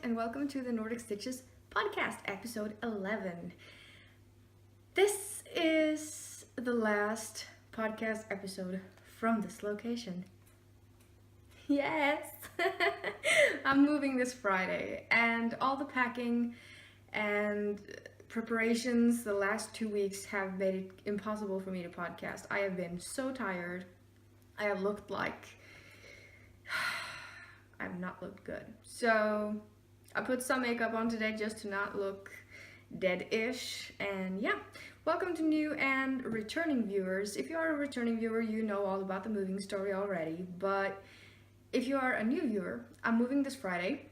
and welcome to the Nordic Stitches podcast, episode 11. This is the last podcast episode from this location. Yes! I'm moving this Friday, and all the packing and preparations the last 2 weeks have made it impossible for me to podcast. I have been so tired. I have looked like I've not looked good. So I put some makeup on today just to not look dead-ish. And yeah, welcome to new and returning viewers. If you are a returning viewer, you know all about the moving story already. But if you are a new viewer, I'm moving this Friday.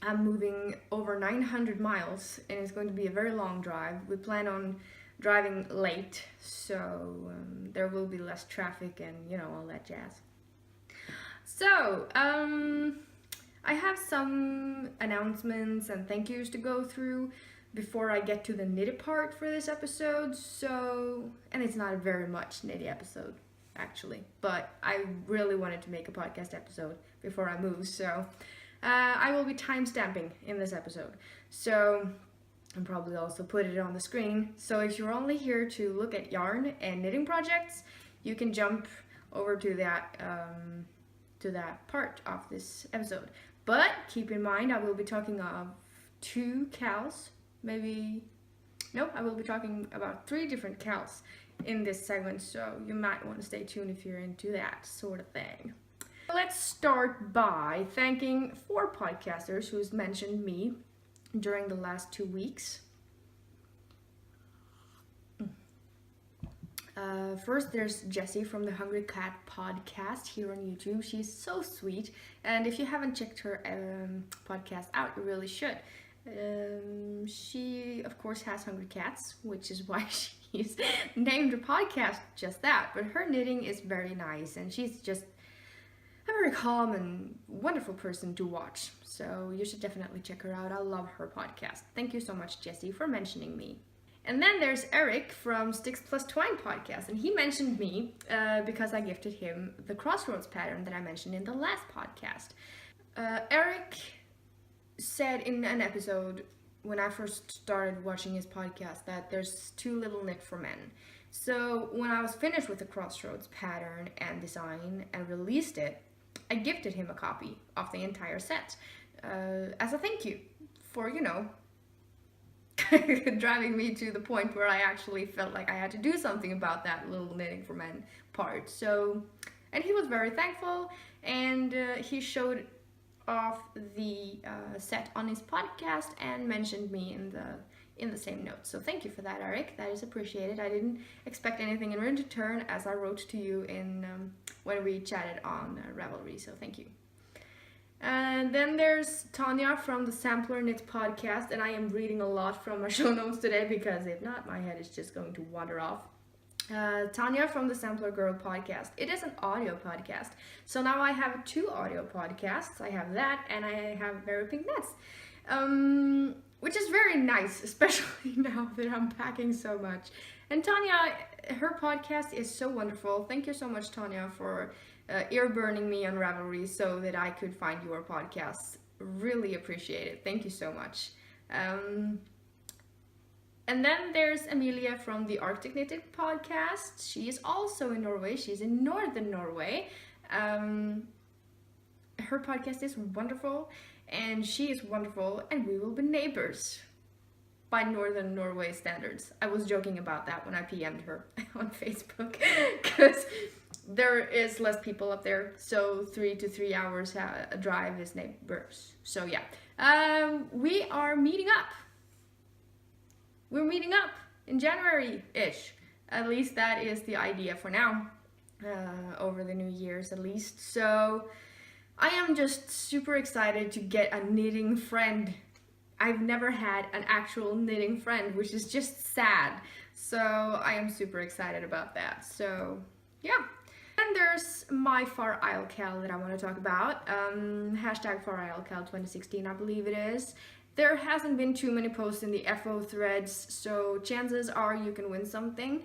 I'm moving over 900 miles and it's going to be a very long drive. We plan on driving late, so there will be less traffic and all that jazz. So, I have some announcements and thank yous to go through before I get to the knitted part for this episode. And it's not a very much knitty episode, actually, but I really wanted to make a podcast episode before I move, so I will be timestamping in this episode. So, I'll probably also put it on the screen. So if you're only here to look at yarn and knitting projects, you can jump over to that part of this episode. But keep in mind, I will be talking of 2 KALs, I will be talking about 3 different KALs in this segment, so you might want to stay tuned if you're into that sort of thing. Let's start by thanking 4 podcasters who's mentioned me during the last 2 weeks. First, there's Jessie from the Hungry Cat podcast here on YouTube. She's so sweet, and if you haven't checked her podcast out, you really should. She, of course, has hungry cats, which is why she's named her podcast just that. But her knitting is very nice, and she's just a very calm and wonderful person to watch. So you should definitely check her out. I love her podcast. Thank you so much, Jessie, for mentioning me. And then there's Eric from Sticks Plus Twine podcast, and he mentioned me because I gifted him the crossroads pattern that I mentioned in the last podcast. Eric said in an episode when I first started watching his podcast that there's too little knit for men. So when I was finished with the crossroads pattern and design and released it, I gifted him a copy of the entire set as a thank you for, driving me to the point where I actually felt like I had to do something about that little knitting for men part. So, and he was very thankful, and he showed off the set on his podcast and mentioned me in the same note. So thank you for that, Eric. That is appreciated. I didn't expect anything in return, as I wrote to you in when we chatted on Ravelry. So thank you. And then there's Tanya from the Sampler Knit podcast, and I am reading a lot from my show notes today because if not, my head is just going to wander off. Tanya from the Sampler Girl podcast. It is an audio podcast, so now I have 2 audio podcasts. I have that, and I have Very Pink Nets, which is very nice, especially now that I'm packing so much. And Tanya, her podcast is so wonderful. Thank you so much, Tanya, for ear burning me on Ravelry so that I could find your podcast. Really appreciate it. Thank you so much. And then there's Amelia from the Arctic Knitted podcast. She is also in Norway. She's in northern Norway. Her podcast is wonderful, and she is wonderful, and we will be neighbors by northern Norway standards. I was joking about that when I PM'd her on Facebook because there is less people up there, so 3 to 3 hours a drive is neighbors. So yeah, we are meeting up. We're meeting up in January-ish. At least that is the idea for now, over the New Year's at least. So I am just super excited to get a knitting friend. I've never had an actual knitting friend, which is just sad. So I am super excited about that. So yeah. And there's my Far Isle KAL that I want to talk about. Hashtag Far Isle KAL 2016, I believe it is. There hasn't been too many posts in the FO threads, so chances are you can win something.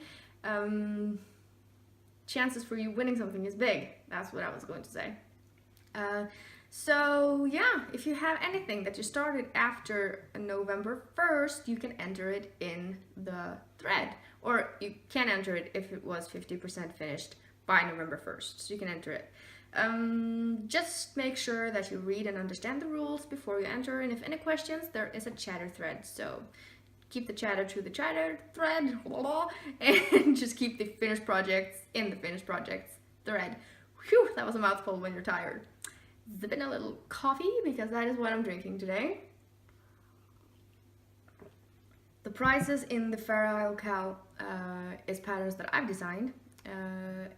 Chances for you winning something is big. That's what I was going to say. So yeah, if you have anything that you started after November 1st, you can enter it in the thread. Or you can enter it if it was 50% finished by November 1st. So you can enter it. Just make sure that you read and understand the rules before you enter. And if any questions, there is a chatter thread. So keep the chatter to the chatter thread. And just keep the finished projects in the finished projects thread. Whew, that was a mouthful when you're tired. Zip in a little coffee because that is what I'm drinking today. The prizes in the Fair Isle KAL is patterns that I've designed,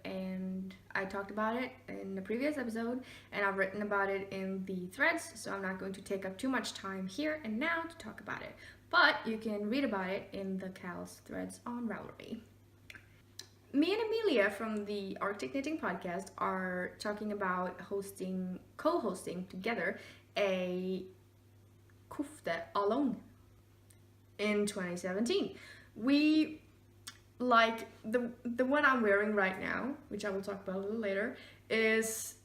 and I talked about it in the previous episode, and I've written about it in the threads, so I'm not going to take up too much time here and now to talk about it, but you can read about it in the KAL's threads on Ravelry. Me and Amelia from the Arctic Knitting Podcast are talking about co-hosting together a kofte along in 2017. We like the one I'm wearing right now, which I will talk about a little later, is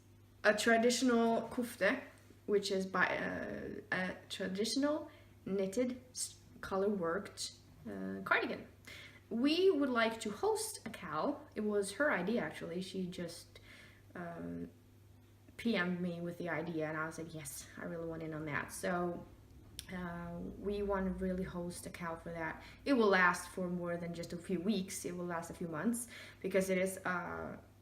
a traditional kofte, which is by a traditional knitted color worked cardigan. We would like to host a KAL. It was her idea actually. She just PM'd me with the idea and I was like, yes, I really want in on that. So we want to really host a KAL for that. It will last for more than just a few weeks. It will last a few months because it is a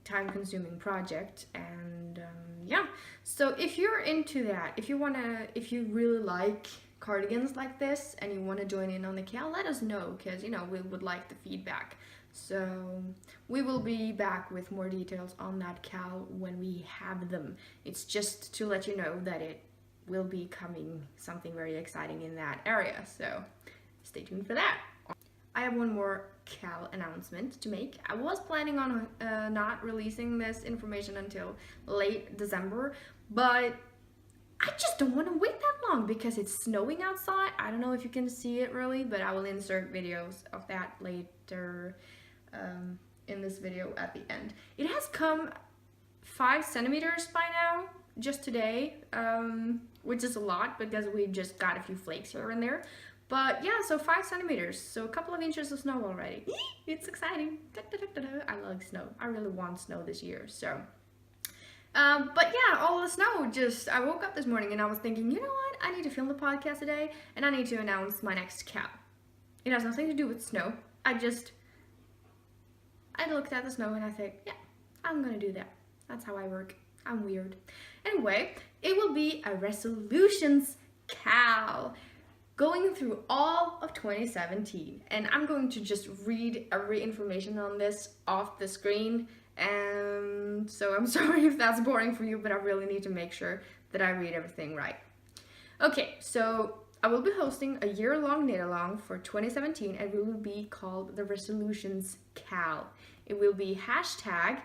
time-consuming project. And yeah, so if you're into that, if you really like cardigans like this and you want to join in on the KAL, let us know, because you know we would like the feedback. So we will be back with more details on that KAL when we have them. It's just to let you know that it will be coming something very exciting in that area, so stay tuned for that. I have one more KAL announcement to make. I was planning on not releasing this information until late December, but I just don't want to wait that long because it's snowing outside. I don't know if you can see it really, but I will insert videos of that later in this video at the end. It has come 5 centimeters by now, just today, which is a lot because we just got a few flakes here and there. But yeah, so 5 centimeters, so a couple of inches of snow already. It's exciting. I like snow. I really want snow this year, so. But yeah, all the snow, I woke up this morning and I was thinking, you know what, I need to film the podcast today and I need to announce my next KAL. It has nothing to do with snow. I looked at the snow and I think, yeah, I'm gonna do that. That's how I work. I'm weird. Anyway, it will be a Resolutions KAL going through all of 2017. And I'm going to just read every information on this off the screen. And so I'm sorry if that's boring for you, but I really need to make sure that I read everything right. Okay, so I will be hosting a year-long knit-along for 2017, and it will be called the Resolutions KAL. It will be hashtag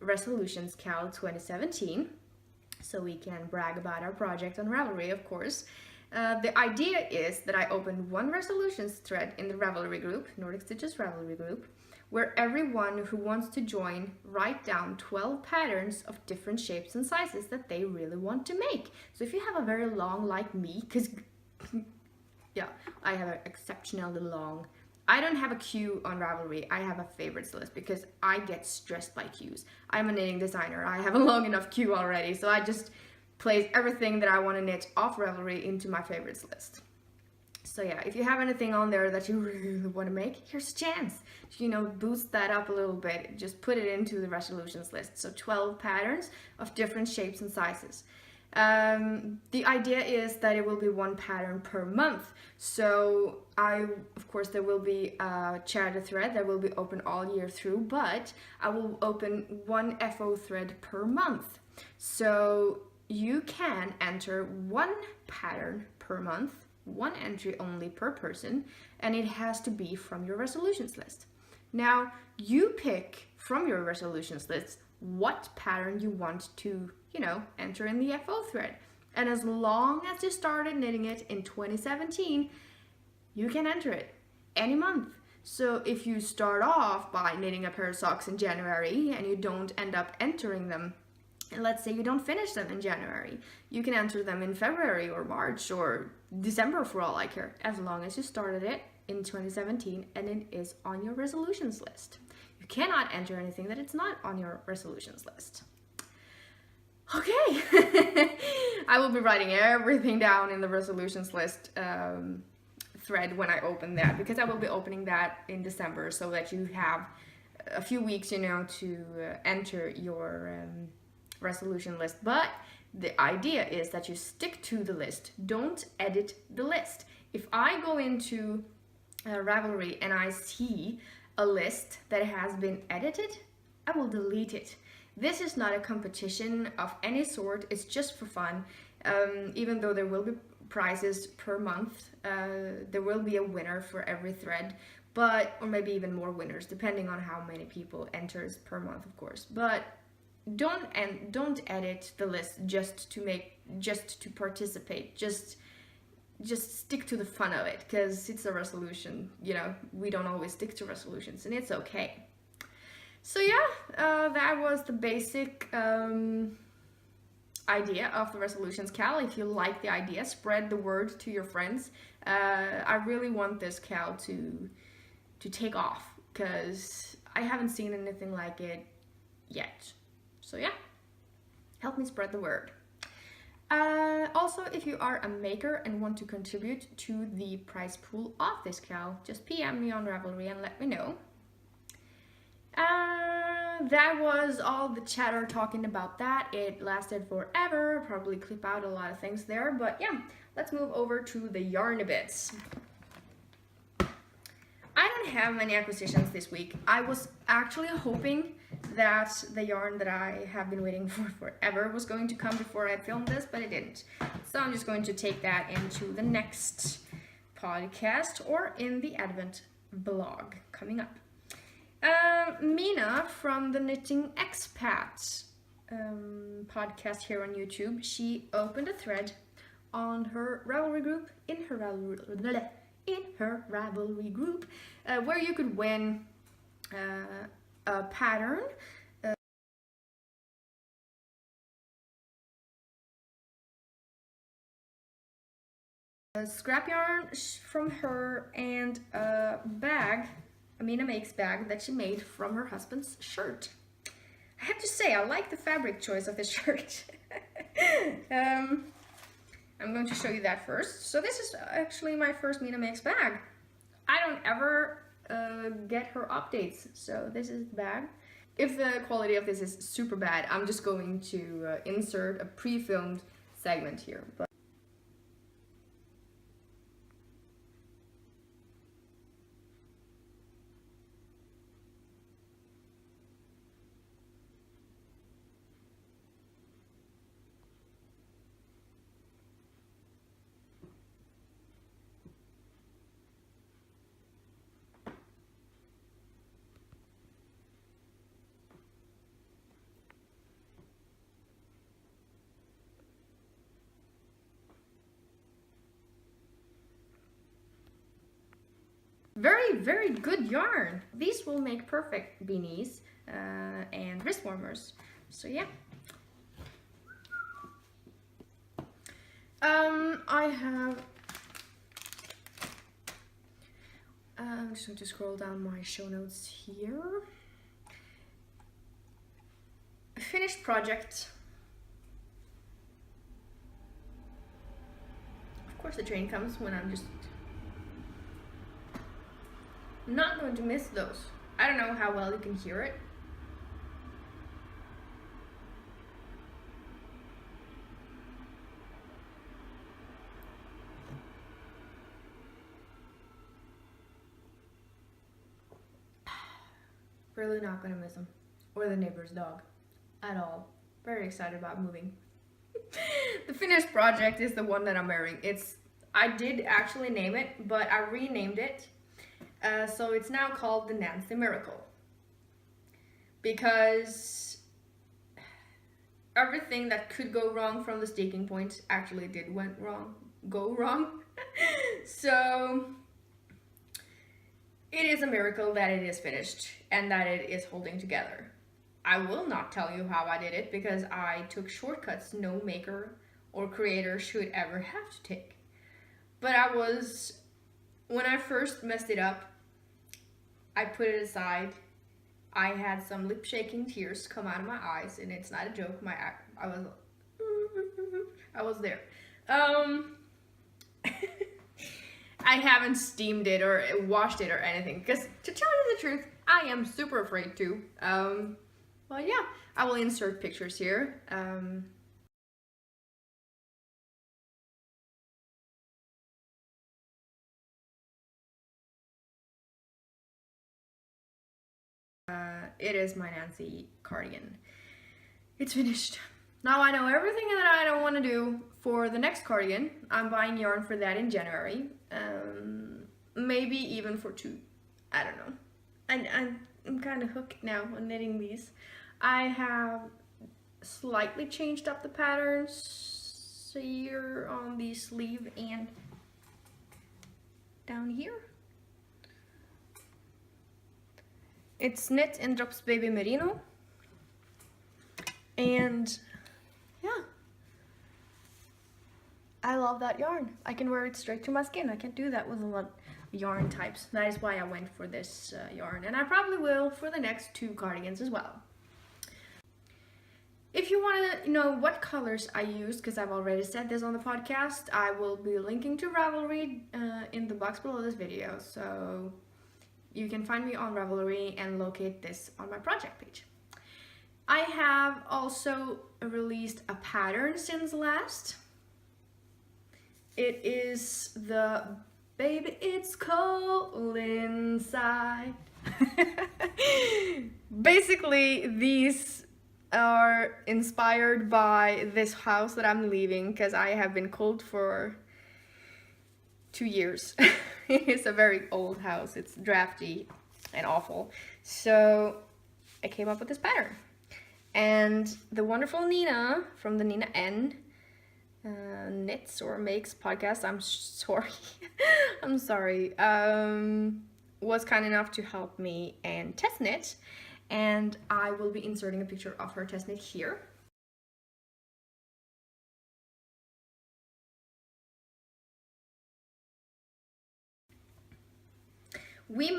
Resolutions KAL 2017, so we can brag about our project on Ravelry, of course. The idea is that I open one Resolutions thread in the Ravelry Group, Nordic Stitches Ravelry Group, where everyone who wants to join write down 12 patterns of different shapes and sizes that they really want to make. So if you have a very long, like me, because yeah, I have an exceptionally long, I don't have a queue on Ravelry, I have a favorites list because I get stressed by queues. I'm a knitting designer, I have a long enough queue already, so I just place everything that I want to knit off Ravelry into my favorites list. So yeah, if you have anything on there that you really want to make, here's a chance. You know, boost that up a little bit. Just put it into the Resolutions list. So 12 patterns of different shapes and sizes. The idea is that it will be one pattern per month. So of course, there will be a chatter thread that will be open all year through, but I will open one FO thread per month. So you can enter one pattern per month, one entry only per person, and it has to be from your Resolutions list. Now, you pick from your Resolutions list what pattern you want to, you know, enter in the FO thread. And as long as you started knitting it in 2017, you can enter it any month. So if you start off by knitting a pair of socks in January and you don't end up entering them and let's say you don't finish them in January, you can enter them in February or March or December for all I care, as long as you started it in 2017 and it is on your resolutions list. You cannot enter anything that it's not on your resolutions list. Okay, I will be writing everything down in the resolutions list thread when I open that, because I will be opening that in December, so that you have a few weeks, you know, to enter your resolution list. But the idea is that you stick to the list. Don't edit the list. If I go into Ravelry and I see a list that has been edited, I will delete it. This is not a competition of any sort, it's just for fun. Even though there will be prizes per month, there will be a winner for every thread, but, or maybe even more winners, depending on how many people enters per month, of course. But don't edit the list just to participate. Just stick to the fun of it, because it's a resolution. You know, we don't always stick to resolutions, and it's okay. So yeah, that was the basic idea of the resolutions KAL. If you like the idea, spread the word to your friends. I really want this KAL to take off, because I haven't seen anything like it yet. So yeah, help me spread the word. Also, if you are a maker and want to contribute to the prize pool of this KAL, just PM me on Ravelry and let me know. That was all the chatter talking about that. It lasted forever, probably clip out a lot of things there, but yeah, let's move over to the yarn bits. I don't have many acquisitions this week. I was actually hoping that the yarn that I have been waiting for forever was going to come before I filmed this, but it didn't. So I'm just going to take that into the next podcast or in the Advent vlog coming up. Mina from the Knitting Expat podcast here on YouTube, she opened a thread on her Ravelry group, in her Ravelry group, where you could win a pattern, a scrap yarn from her, and a bag, a Mina Makes bag that she made from her husband's shirt. I have to say, I like the fabric choice of this shirt. I'm going to show you that first. So this is actually my first Mina Makes bag. I don't ever get her updates, so this is the bag. If the quality of this is super bad, I'm just going to insert a pre-filmed segment here. But very good yarn. These will make perfect beanies and wrist warmers. So yeah. I have, I'm just going to scroll down my show notes here. A finished project. Of course the train comes when I'm just not going to miss those. I don't know how well you can hear it. Really not gonna miss them, or the neighbor's dog, at all. Very excited about moving. The finished project is the one that I'm wearing. I did actually name it, but I renamed it. So it's now called the Nancy Miracle, because everything that could go wrong from the sticking point actually did go wrong. So it is a miracle that it is finished and that it is holding together. I will not tell you how I did it because I took shortcuts no maker or creator should ever have to take. But when I first messed it up, I put it aside. I had some lip shaking tears come out of my eyes, and it's not a joke. I was there. I haven't steamed it or washed it or anything because, to tell you the truth, I am super afraid to. Well, yeah, I will insert pictures here. It is my Nancy cardigan. It's finished. Now I know everything that I don't want to do for the next cardigan. I'm buying yarn for that in January. Maybe even for 2. I don't know. I'm kind of hooked now on knitting these. I have slightly changed up the patterns here on the sleeve and down here. It's knit in Drops Baby Merino. And yeah, I love that yarn. I can wear it straight to my skin. I can't do that with a lot of yarn types. That is why I went for this yarn, and I probably will for the next 2 cardigans as well. If you want to know what colors I use, because I've already said this on the podcast, I will be linking to Ravelry in the box below this video, so you can find me on Ravelry and locate this on my project page. I have also released a pattern since last. It is the Baby It's Cold Inside. Basically, these are inspired by this house that I'm leaving because I have been cold for 2 years. It's a very old house. It's drafty and awful. So I came up with this pattern. And the wonderful Nina from the Nina N Knits or Makes podcast, I'm sorry, I'm sorry, was kind enough to help me and test knit. And I will be inserting a picture of her test knit here. We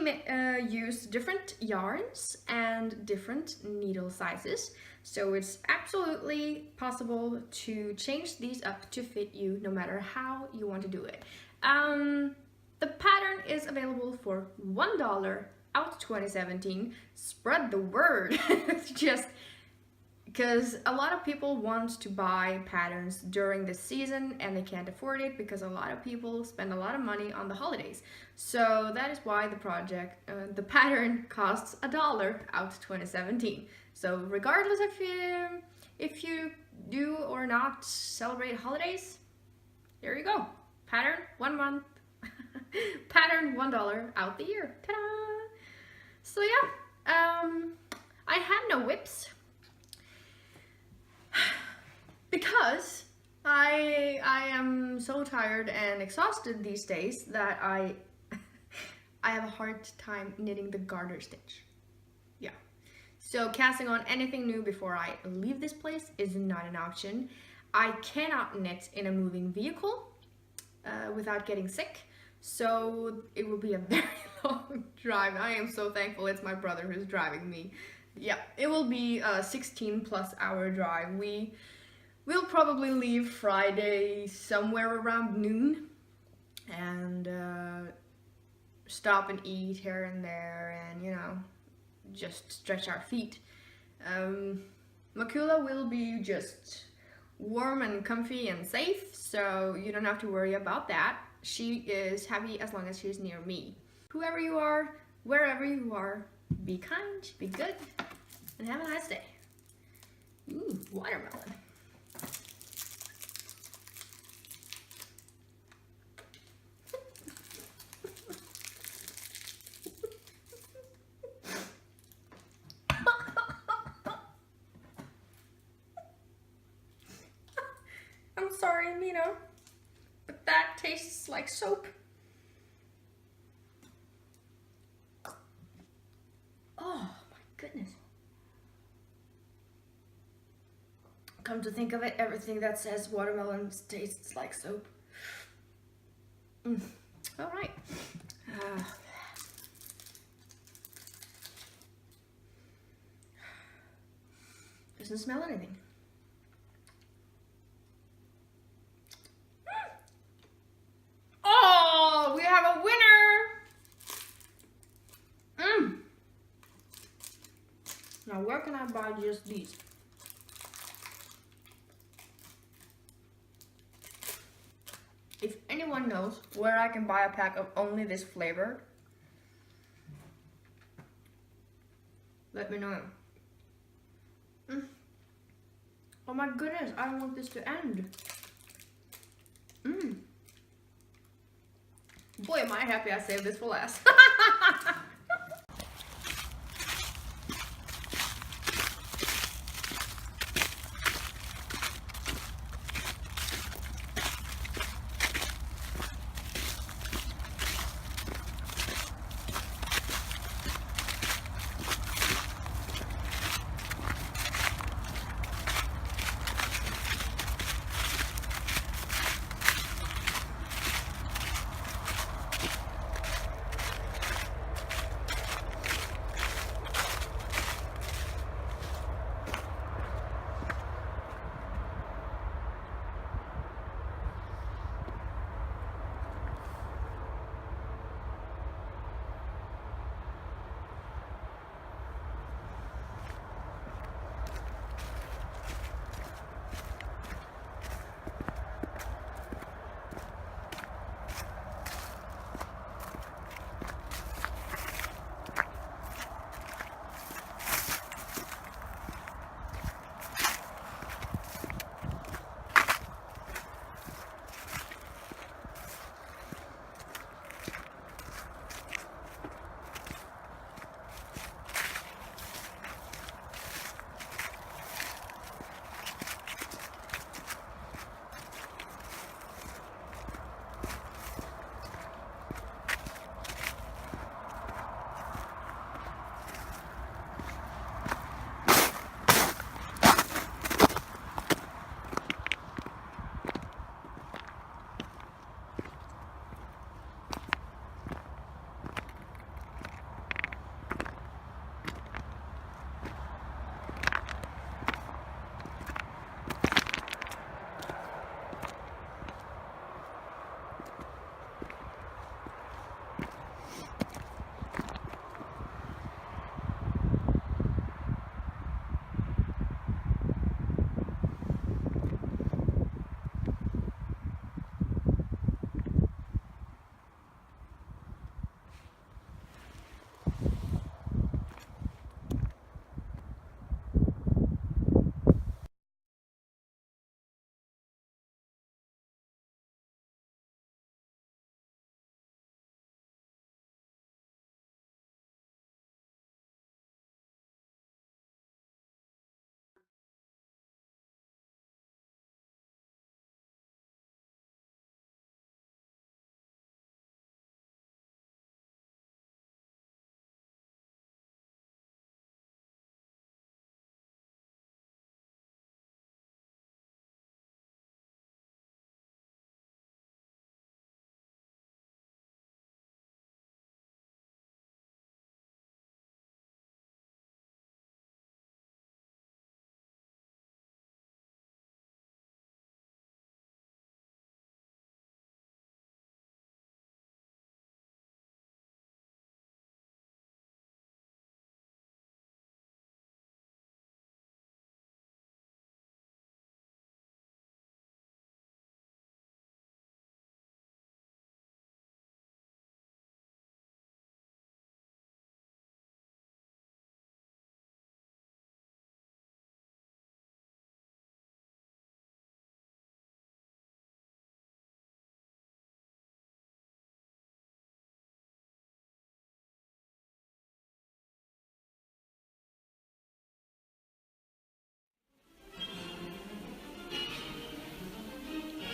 used different yarns and different needle sizes, so it's absolutely possible to change these up to fit you no matter how you want to do it. The pattern is available for $1 out 2017. Spread the word. Just because a lot of people want to buy patterns during the season and they can't afford it because a lot of people spend a lot of money on the holidays. So that is why the pattern costs $1 out 2017. So regardless if you do or not celebrate holidays, there you go. Pattern 1 month, pattern $1 out the year. Ta-da! So yeah, I have no whips. Because I am so tired and exhausted these days that I have a hard time knitting the garter stitch. Yeah. So casting on anything new before I leave this place is not an option. I cannot knit in a moving vehicle without getting sick. So it will be a very long drive. I am so thankful it's my brother who's driving me. Yeah, it will be a 16+ hour drive. We'll probably leave Friday somewhere around noon and stop and eat here and there and, you know, just stretch our feet. Makula will be just warm and comfy and safe, so you don't have to worry about that. She is happy as long as she's near me. Whoever you are, wherever you are, be kind, be good, and have a nice day. Ooh, watermelon. I'm sorry, Mina, but that tastes like soap. Oh my goodness. Come to think of it, everything that says watermelon tastes like soap. All right. Doesn't smell anything. Oh, we have a winner! Now, where can I buy just these? If anyone knows where I can buy a pack of only this flavor, let me know. Oh my goodness, I don't want this to end. Boy, am I happy I saved this for last.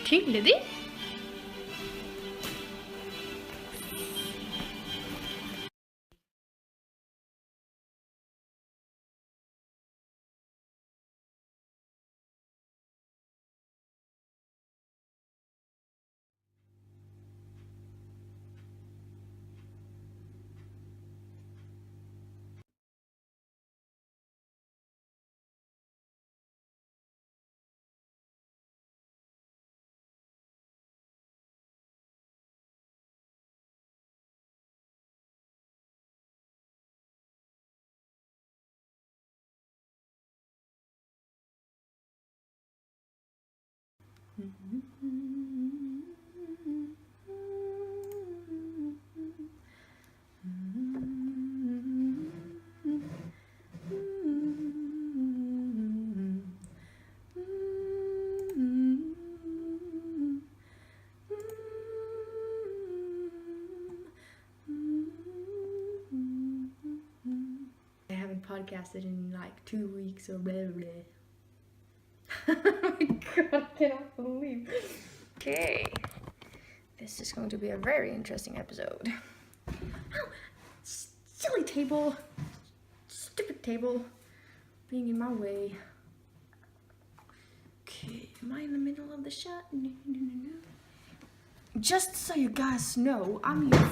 Splendid. I haven't podcasted in like 2 weeks or blah blah. Oh my god, I cannot believe. Okay, this is going to be a very interesting episode. Oh, silly table, stupid table, being in my way. Okay, am I in the middle of the shot? No. Just so you guys know, I'm your